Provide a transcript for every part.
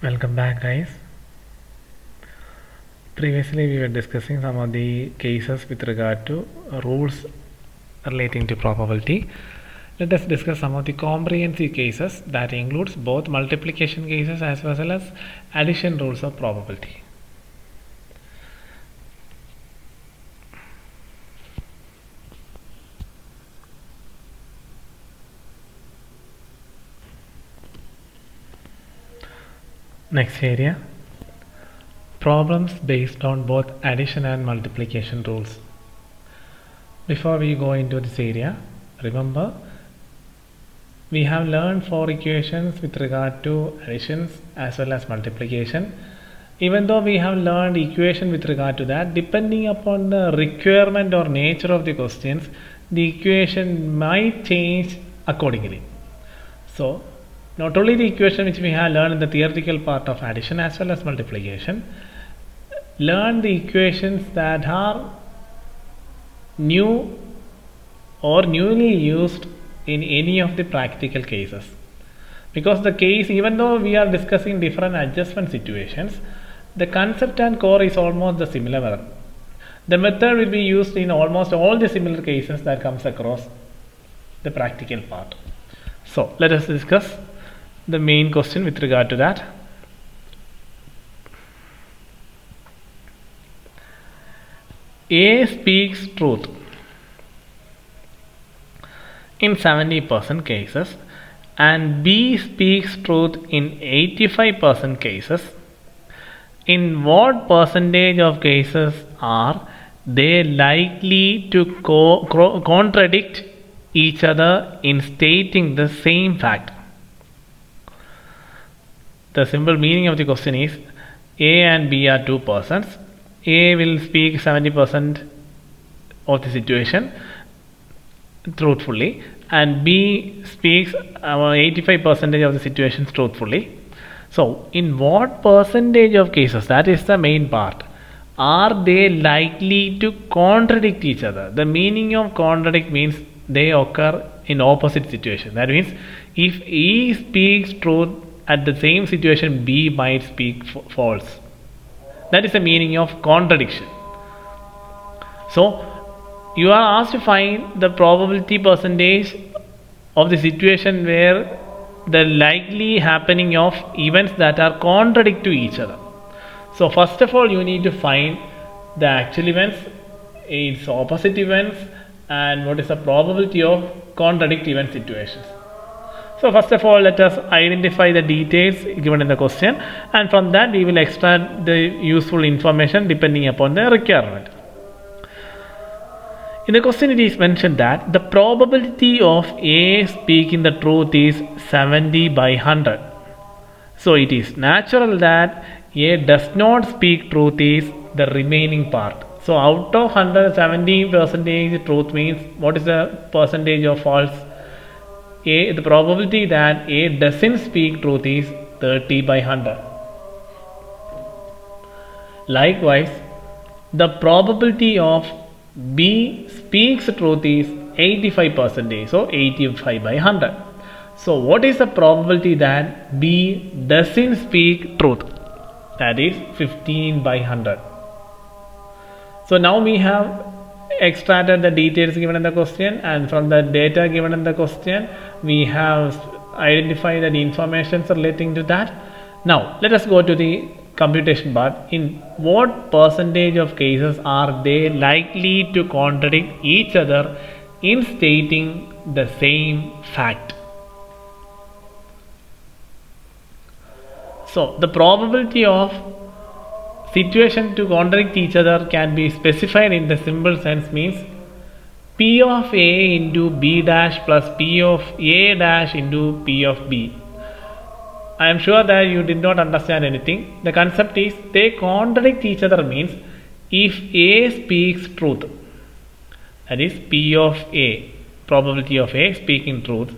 Welcome back, guys. Previously, we were discussing some of the cases with regard to rules relating to probability. Let us discuss some of the comprehensive cases that includes both multiplication cases as well as addition rules of probability. Next area, problems based on both addition and multiplication rules. Before we go into this area, remember we have learned 4 equations with regard to additions as well as multiplication. Even though we have learned equation with regard to that, depending upon the requirement or nature of the questions, the equation might change accordingly. So not only the equation which we have learned in the theoretical part of addition as well as multiplication, learn the equations that are new or newly used in any of the practical cases. Because the case, even though we are discussing different adjustment situations, the concept and core is almost the similar method. The method will be used in almost all the similar cases that comes across the practical part. So let us discuss the main question with regard to that. A speaks truth in 70% cases and B speaks truth in 85% cases. In what percentage of cases are they likely to contradict each other in stating the same fact? The simple meaning of the question is A and B are two persons. A will speak 70% of the situation truthfully and B speaks 85% of the situations truthfully. So in what percentage of cases, that is the main part, are they likely to contradict each other? The meaning of contradict means they occur in opposite situation. That means if A speaks truth, at the same situation B might speak false. That is the meaning of contradiction. So you are asked to find the probability percentage of the situation where the likely happening of events that are contradict to each other. So first of all, you need to find the actual events, its opposite events, and what is the probability of contradict event situations. So first of all, let us identify the details given in the question, and from that we will extract the useful information depending upon the requirement. In the question it is mentioned that the probability of A speaking the truth is 70 by 100. So it is natural that A does not speak truth is the remaining part. So out of 170% truth means what is the percentage of false? The probability that A doesn't speak truth is 30 by 100. Likewise, the probability of B speaks truth is 85%, so 85 by 100. So what is the probability that B doesn't speak truth? That is 15 by 100. So now we have extracted the details given in the question, and from the data given in the question we have identified the information relating to that. Now let us go to the computation part. In what percentage of cases are they likely to contradict each other in stating the same fact? So the probability of situation to contradict each other can be specified in the simple sense means P of A into B dash plus P of A dash into P of B. I am sure that you did not understand anything. The concept is they contradict each other means if A speaks truth, that is P of A, probability of A speaking truth.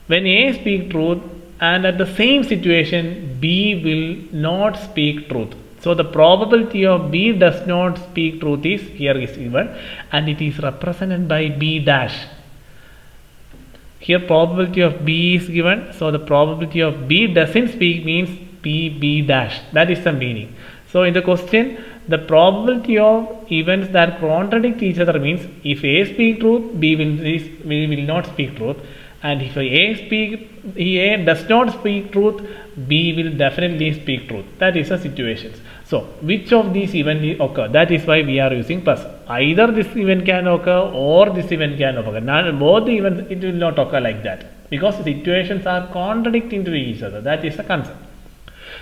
When A speaks truth and at the same situation B will not speak truth. So the probability of B does not speak truth is here is given, and it is represented by B dash. Here probability of B is given, so the probability of B doesn't speak means P PB dash. That is the meaning. So in the question, the probability of events that contradict each other means if A speak truth, B will not speak truth, and if A does not speak truth, B will definitely speak truth. That is the situation. So which of these events occur? That is why we are using plus. Either this event can occur or this event can occur. Not both the events, it will not occur like that, because the situations are contradicting to each other. That is the concept.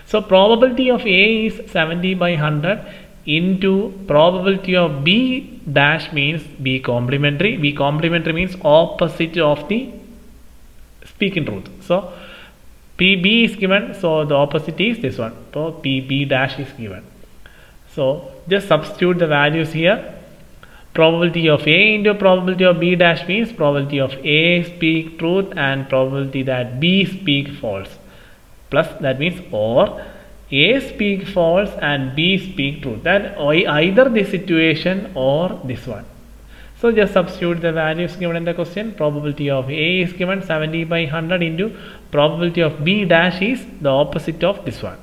So probability of A is 70 by 100 into probability of B dash means B complementary. B complementary means opposite of the speaking truth. So PB is given, so the opposite is this one. So PB dash is given. So just substitute the values here. Probability of A into probability of B dash means probability of A speak truth and probability that B speak false. Plus that means or A speak false and B speak truth. That either this situation or this one. So just substitute the values given in the question. Probability of A is given 70 by 100 into probability of B dash is the opposite of this one.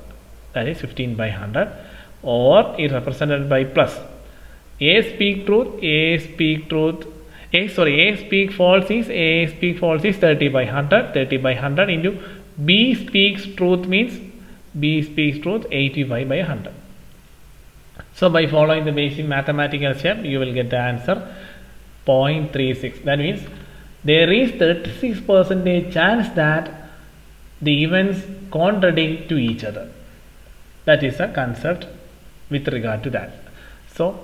That is 15 by 100, or is represented by plus. A speak truth, A speak truth. A speak false is 30 by 100. 30 by 100 into B speaks truth means B speaks truth 85 by 100. So by following the basic mathematical step, you will get the answer 0.36. That means there is 36% chance that the events contradict to each other. That is a concept with regard to that. So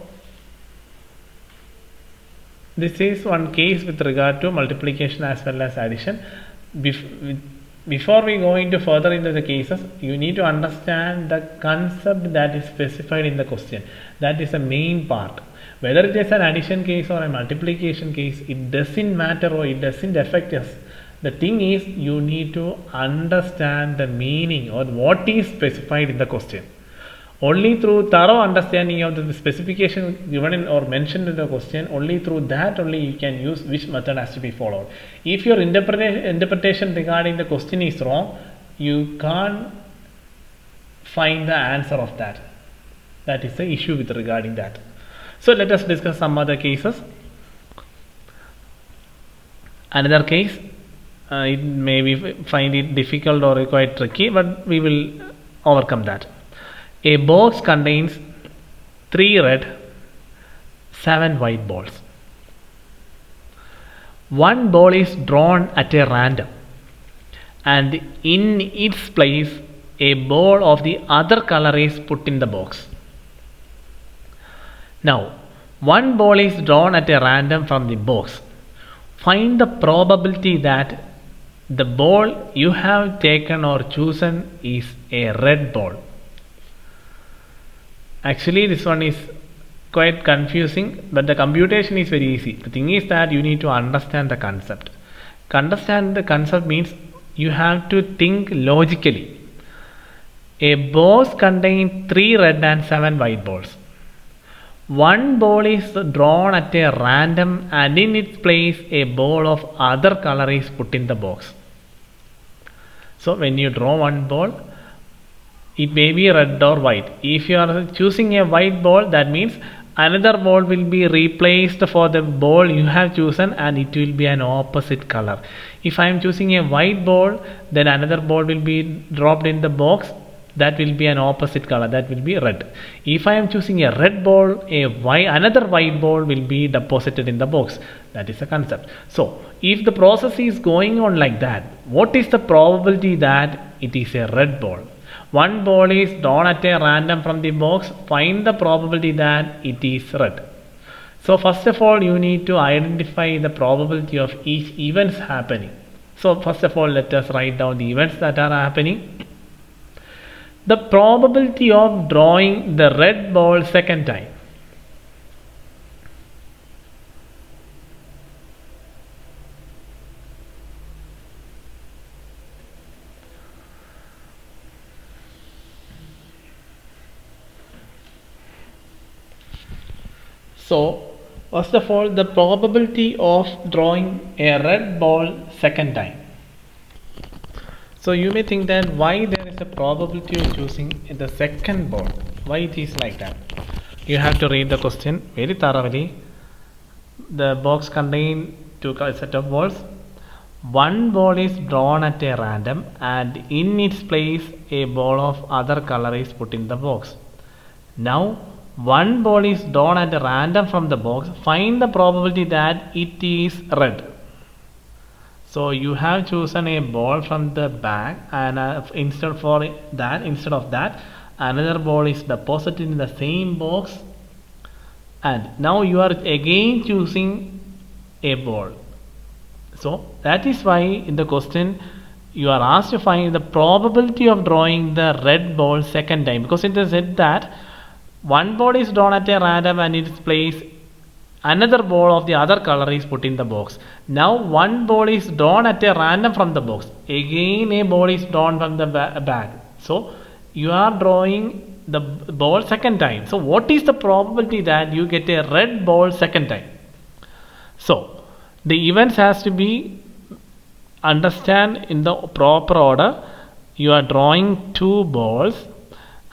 this is one case with regard to multiplication as well as addition. Before we go into further into the cases, you need to understand the concept that is specified in the question. That is the main part. Whether it is an addition case or a multiplication case, it doesn't matter or it doesn't affect us. The thing is, you need to understand the meaning or what is specified in the question. Only through thorough understanding of the specification given in or mentioned in the question, only through that only you can use which method has to be followed. If your interpretation regarding the question is wrong, you can't find the answer of that. That is the issue with regarding that. So let us discuss some other cases. Another case, it may be find it difficult or quite tricky, but we will overcome that. A box contains 3 red, 7 white balls. One ball is drawn at a random, and in its place a ball of the other color is put in the box. Now, one ball is drawn at a random from the box. Find the probability that the ball you have taken or chosen is a red ball. Actually, this one is quite confusing, but the computation is very easy. The thing is that you need to understand the concept. Understand the concept means you have to think logically. A box contains 3 red and 7 white balls. One ball is drawn at a random and in its place a ball of other color is put in the box. So when you draw one ball, it may be red or white. If you are choosing a white ball, that means another ball will be replaced for the ball you have chosen and it will be an opposite color. If I am choosing a white ball, then another ball will be dropped in the box. That will be an opposite color, that will be red. If I am choosing a red ball, another white ball will be deposited in the box. That is the concept. So if the process is going on like that, what is the probability that it is a red ball? One ball is drawn at a random from the box. Find the probability that it is red. So first of all, you need to identify the probability of each events happening. So first of all, let us write down the events that are happening. The probability of drawing the red ball second time. So first of all, the probability of drawing a red ball second time. So you may think that why there is the probability of choosing the second ball. Why it is like that? You have to read the question very thoroughly. The box contains two set of balls. One ball is drawn at a random and in its place a ball of other color is put in the box. Now one ball is drawn at a random from the box. Find the probability that it is red. So you have chosen a ball from the bag and instead of that another ball is deposited in the same box, and now you are again choosing a ball. So that is why in the question you are asked to find the probability of drawing the red ball second time, because it is said that one ball is drawn at a random and in its place another ball of the other color is put in the box. Now one ball is drawn at a random from the box. Again a ball is drawn from the bag. So you are drawing the ball second time. So what is the probability that you get a red ball second time? So the events has to be understand in the proper order. You are drawing two balls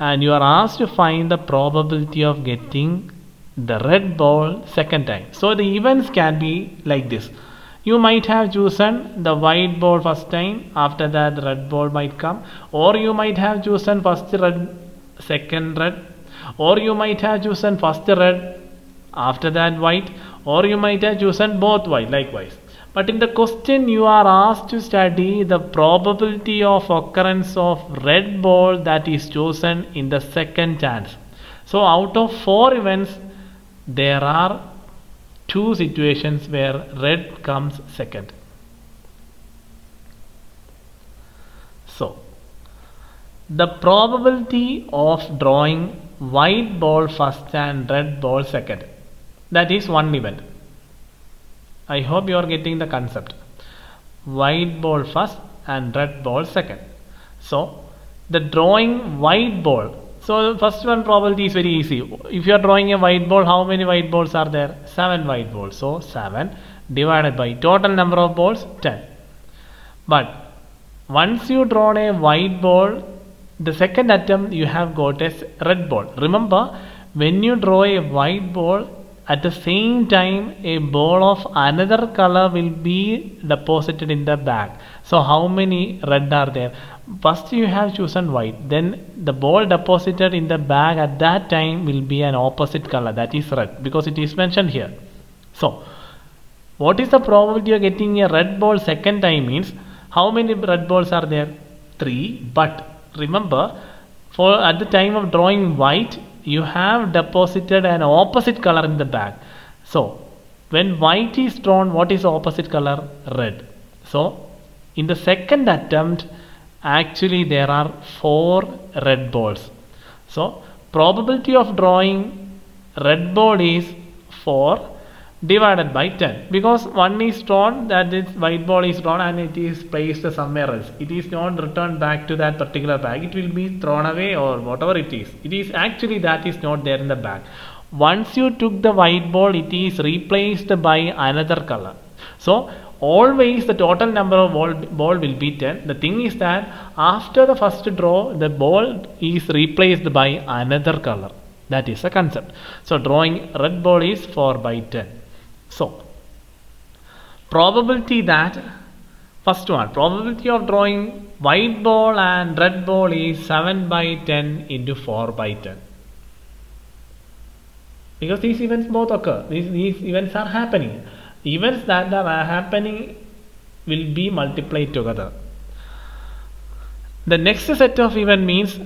and you are asked to find the probability of getting the red ball second time. So the events can be like this. You might have chosen the white ball first time, after that the red ball might come, or you might have chosen first red, second red, or you might have chosen first red, after that white, or you might have chosen both white likewise. But in the question you are asked to study the probability of occurrence of red ball that is chosen in the second chance. So out of 4 events there are 2 situations where red comes second. So the probability of drawing white ball first and red ball second, that is one event. I hope you are getting the concept. White ball first and red ball second. So the drawing white ball, so the first one probability is very easy. If you are drawing a white ball, how many white balls are there? 7 white balls. So 7 divided by total number of balls 10. But once you drawn a white ball, the second attempt you have got a red ball. Remember, when you draw a white ball, at the same time a ball of another color will be deposited in the bag. So how many red are there? First you have chosen white, then the ball deposited in the bag at that time will be an opposite color, that is red, because it is mentioned here. So what is the probability of getting a red ball second time means how many red balls are there? 3. But remember, for at the time of drawing white you have deposited an opposite color in the bag. So when white is drawn, what is the opposite color? Red. So in the second attempt actually there are 4 red balls. So probability of drawing red ball is 4 divided by 10, because one is drawn, that is white ball is drawn and it is placed somewhere else. It is not returned back to that particular bag. It will be thrown away or whatever it is. It is actually that is not there in the bag. Once you took the white ball, it is replaced by another color. So always the total number of ball will be 10. The thing is that after the first draw, the ball is replaced by another color. That is the concept. So drawing red ball is 4 by 10. So probability that, first one, probability of drawing white ball and red ball is 7 by 10 into 4 by 10. Because these events both occur. These events are happening. Events that are happening will be multiplied together. The next set of event means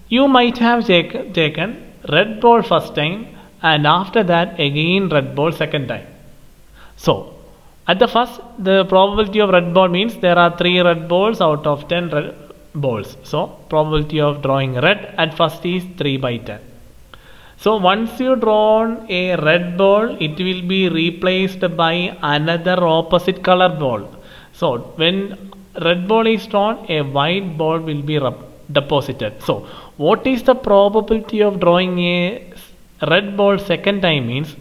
you might have taken red ball first time and after that again red ball second time. So at the first, the probability of red ball means there are 3 red balls out of 10 red balls. So probability of drawing red at first is 3 by 10. So once you drawn a red ball, it will be replaced by another opposite color ball. So when red ball is drawn, a white ball will be deposited. So what is the probability of drawing a red ball second time means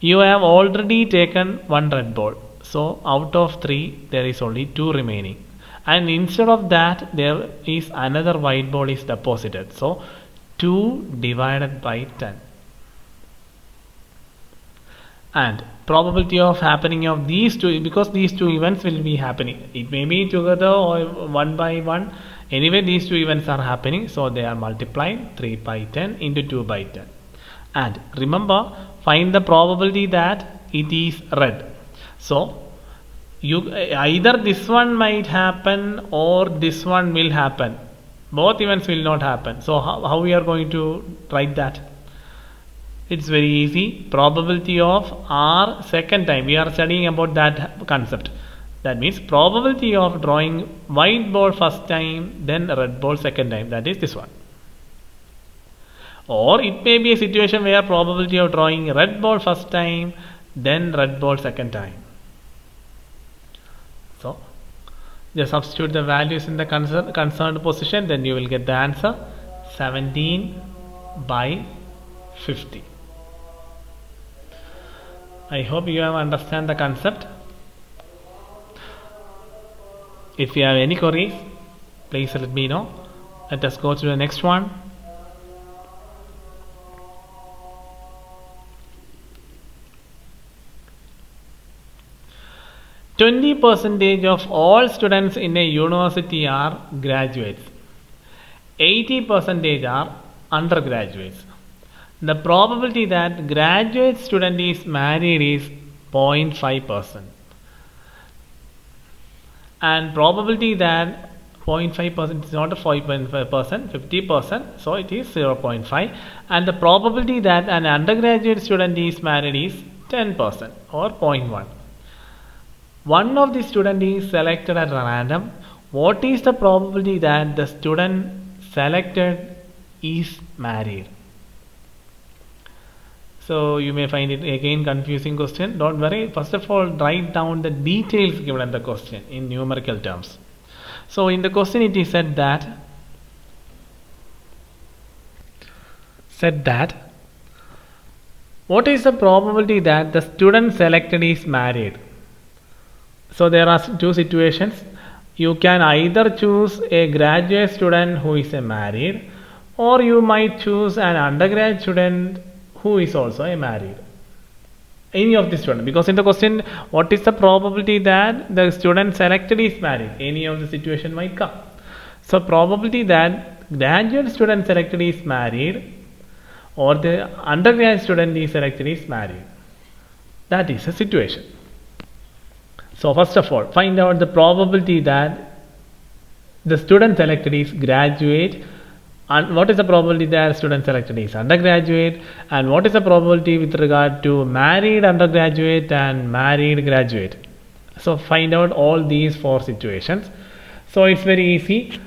you have already taken 1 red ball. So out of 3 there is only 2 remaining. and instead of that there is another white ball is deposited. So 2 divided by 10, and probability of happening of these two, because these two events will be happening, it may be together or one by one, anyway these two events are happening, so they are multiplied 3 by 10 into 2 by 10. And remember, find the probability that it is red. So you either this one might happen or this one will happen, both events will not happen. So how we are going to write that? It's very easy. Probability of R second time, we are studying about that concept. That means probability of drawing white ball first time, then red ball second time, that is this one. Or it may be a situation where probability of drawing red ball first time, then red ball second time. So just substitute the values in the concerned position, then you will get the answer 17 by 50. I hope you have understand the concept. If you have any queries, please let me know. Let us go to the next one. %% of all students in a university are graduates. 80% are undergraduates. The probability that graduate student is married is 0.5%. And probability that 0.5% is not a 5.5%, 50%, so it is 0.5. And the probability that an undergraduate student is married is 10% or 0.1. One of the student is selected at random. What is the probability that the student selected is married? So you may find it again confusing question. Don't worry. First of all, write down the details given in the question in numerical terms. So in the question it is said that what is the probability that the student selected is married? So there are two situations. You can either choose a graduate student who is married, or you might choose an undergraduate student who is also a married. Any of the student, because in the question, what is the probability that the student selected is married? Any of the situation might come. So probability that graduate student selected is married or the undergraduate student is selected is married. That is a situation. So first of all, find out the probability that the student selected is graduate, and what is the probability that student selected is undergraduate, and what is the probability with regard to married undergraduate and married graduate. So find out all these four situations. So it's very easy.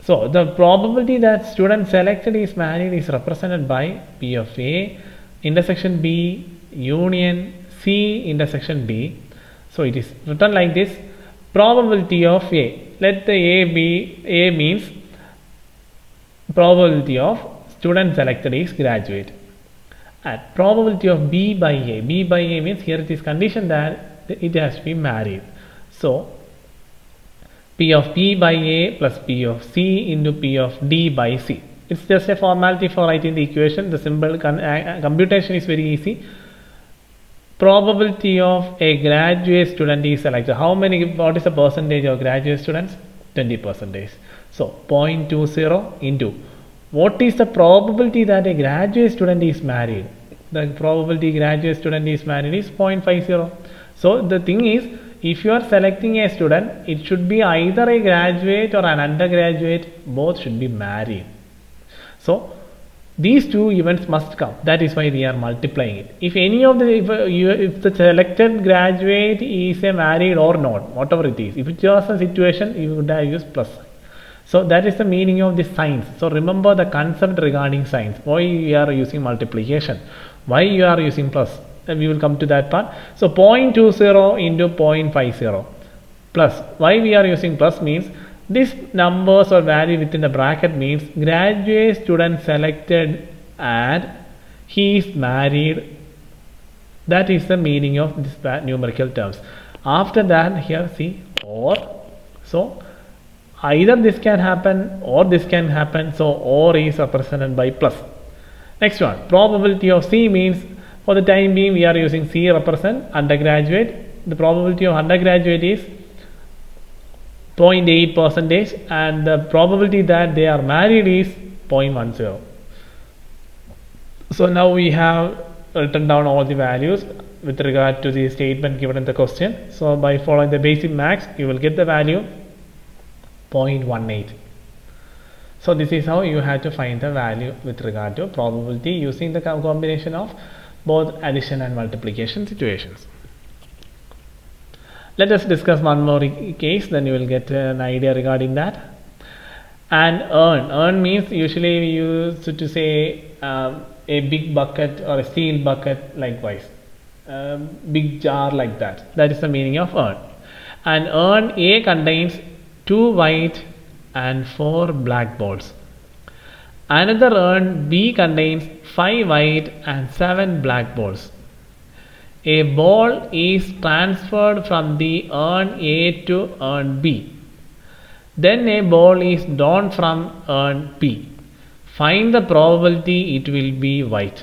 So the probability that student selected is married is represented by P of A intersection B union C intersection B. So it is written like this: probability of A. Let the A be, A means probability of student selected is graduate, and probability of B by A. B by A means here it is condition that it has to be married. So P of P by A plus P of C into P of D by C. It's just a formality for writing the equation. The simple computation is very easy. Probability of a graduate student is selected. How many? What is the percentage of graduate students? 20%. So 0.20 into what is the probability that a graduate student is married? The probability graduate student is married is 0.50. So the thing is, if you are selecting a student, it should be either a graduate or an undergraduate. Both should be married. So these two events must come. That is why we are multiplying it. If any of the if the selected graduate is a married or not, whatever it is, if it was a situation, you would have used plus sign. So that is the meaning of the signs. So remember the concept regarding signs. Why we are using multiplication? Why you are using plus? And we will come to that part. So 0.20 into 0.50 plus. Why we are using plus means this numbers or value within the bracket means graduate student selected and he is married. That is the meaning of this numerical terms. After that, here see or. So either this can happen or this can happen, so or is represented by plus. Next one, probability of C means for the time being we are using C represent undergraduate. The probability of undergraduate is 0.8 percentage and the probability that they are married is 0.10. So now we have written down all the values with regard to the statement given in the question. So by following the basic max you will get the value 0.18. So this is how you have to find the value with regard to probability using the combination of both addition and multiplication situations. Let us discuss one more case, then you will get an idea regarding that. And earn means usually we use to say a big bucket or a steel bucket, likewise big jar, like that. That is the meaning of earn. And earn A contains 2 white and 4 black balls. Another urn B contains 5 white and 7 black balls. A ball is transferred from the urn A to urn B. Then a ball is drawn from urn B. Find the probability it will be white.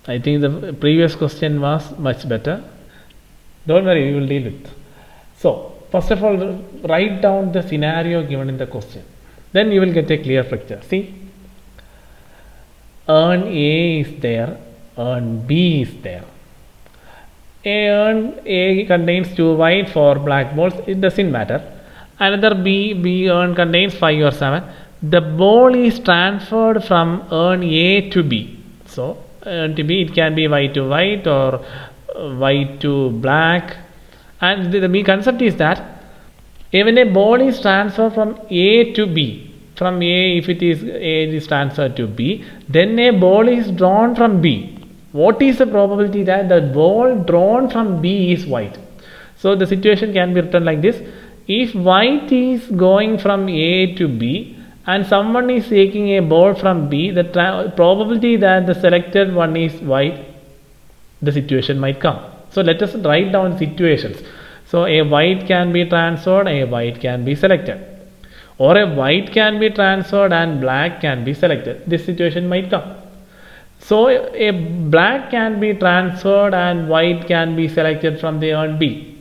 I think the previous question was much better. Don't worry, we will deal with. So, first of all, write down the scenario given in the question. Then you will get a clear picture. See, urn A is there, urn B is there. Urn A contains 2 white, 4 black balls. It doesn't matter. Another B urn contains 5 or 7. The ball is transferred from urn A to B. So, urn to B, it can be white to white or white to black. And the main concept is that when a ball is transferred from A to B, from A if it is A is transferred to B, then a ball is drawn from B. What is the probability that the ball drawn from B is white? So the situation can be written like this. If white is going from A to B and someone is taking a ball from B, the probability that the selected one is white, the situation might come. So let us write down situations. So a white can be transferred, a white can be selected. Or a white can be transferred and black can be selected. This situation might come. So a black can be transferred and white can be selected from the urn B.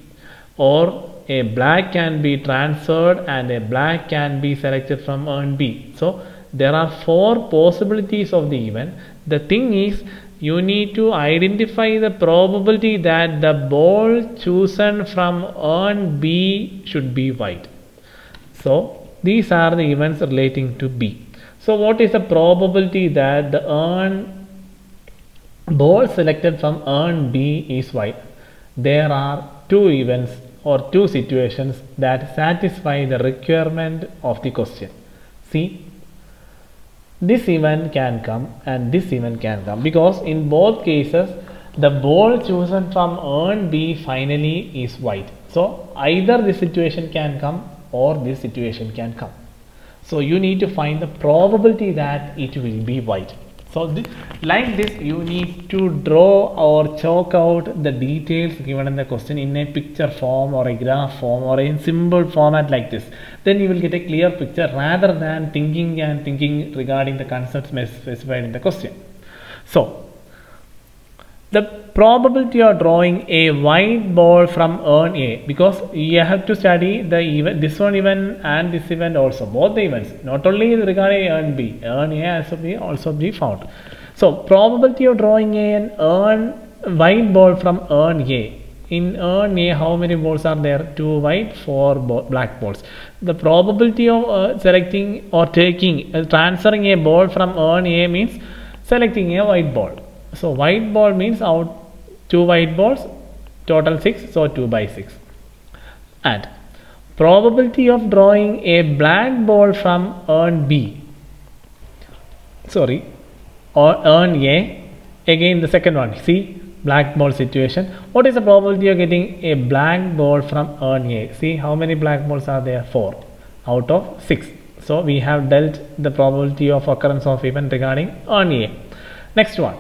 Or a black can be transferred and a black can be selected from urn B. So there are 4 possibilities of the event. The thing is, you need to identify the probability that the ball chosen from urn B should be white. So these are the events relating to B. So what is the probability that the ball selected from urn B is white? There are 2 events or 2 situations that satisfy the requirement of the question. See, this event can come and this event can come, because in both cases the ball chosen from urn B finally is white. So either this situation can come or this situation can come. So you need to find the probability that it will be white. So like this you need to draw or chalk out the details given in the question in a picture form or a graph form or in symbol format like this. Then you will get a clear picture rather than thinking regarding the concepts specified in the question. So the probability of drawing a white ball from urn A, because you have to study the event, this one event and this event also, both the events, not only regarding urn B, urn A also be found. So probability of drawing an white ball from urn A. In urn A, how many balls are there? 2 white, 4 black balls. The probability of selecting or transferring a ball from urn A means selecting a white ball. So white ball means out 2 white balls, total 6, so 2 by 6. And probability of drawing a black ball from urn B, or urn A, again the second one, see, black ball situation. What is the probability of getting a black ball from urn A? See, how many black balls are there? 4 out of 6. So we have dealt the probability of occurrence of event regarding urn A. Next one.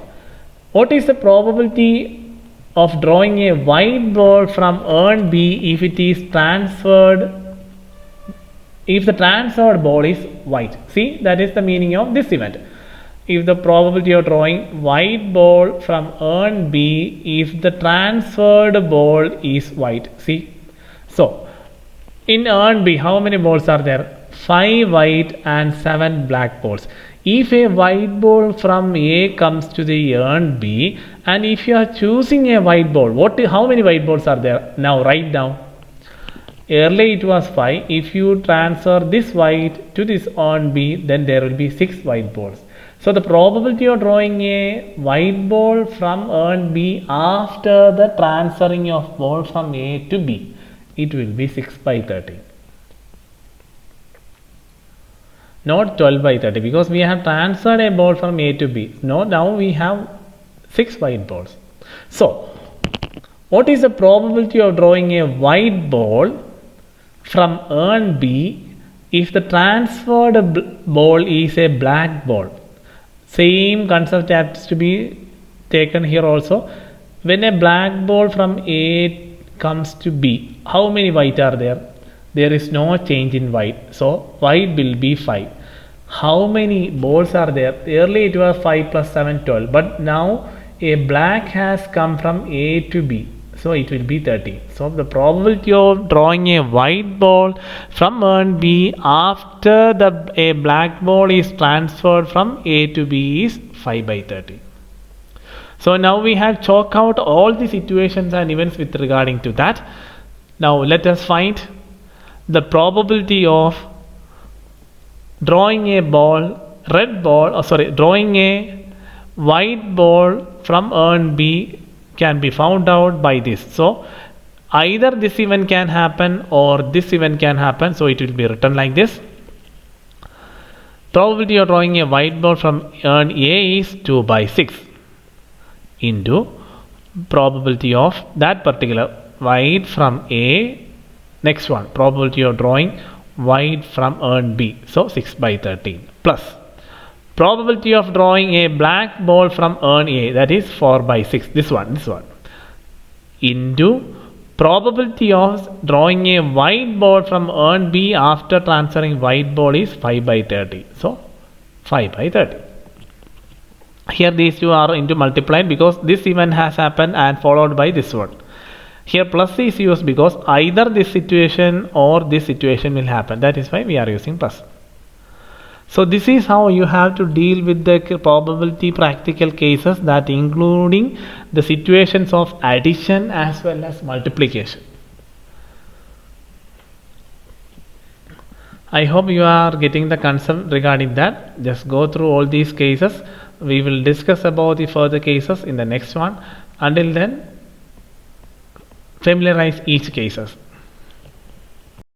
What is the probability of drawing a white ball from urn B if it is transferred if the transferred ball is white. See, that is the meaning of this event. If the probability of drawing white ball from urn B if the transferred ball is white. See, so in urn B, how many balls are there? 5 white and 7 black balls. If a white ball from A comes to the urn B, and if you are choosing a white ball, how many white balls are there? Now write down. Earlier it was 5. If you transfer this white to this urn B, then there will be 6 white balls. So the probability of drawing a white ball from urn B after the transferring of ball from A to B, it will be 6 by 30. Not 12 by 30, because we have transferred a ball from A to B. No, now we have 6 white balls. So, what is the probability of drawing a white ball from urn B if the transferred ball is a black ball? Same concept has to be taken here also. When a black ball from A comes to B, how many white are there? There is no change in white, so white will be 5. How many balls are there? Earlier it was 5 plus 7, 12, but now a black has come from A to B, so it will be 30. So the probability of drawing a white ball from urn B after a black ball is transferred from A to B is 5 by 30. So now we have chalked out all the situations and events with regarding to that. Now let us find the probability of drawing a drawing a white ball from urn B can be found out by this. So either this event can happen or this event can happen, so it will be written like this. Probability of drawing a white ball from urn A is 2 by 6 into probability of that particular white from A. Next one, probability of drawing white from urn B, so 6 by 13 plus probability of drawing a black ball from urn A, that is 4 by 6, this one into probability of drawing a white ball from urn B after transferring white ball is 5 by 30, so 5 by 30. Here these two are into multiplied because this event has happened and followed by this one. Here plus is used because either this situation or this situation will happen. That is why we are using plus. So this is how you have to deal with the probability practical cases, that including the situations of addition as well as multiplication. I hope you are getting the concept regarding that. Just go through all these cases. We will discuss about the further cases in the next one. Until then, familiarize each cases.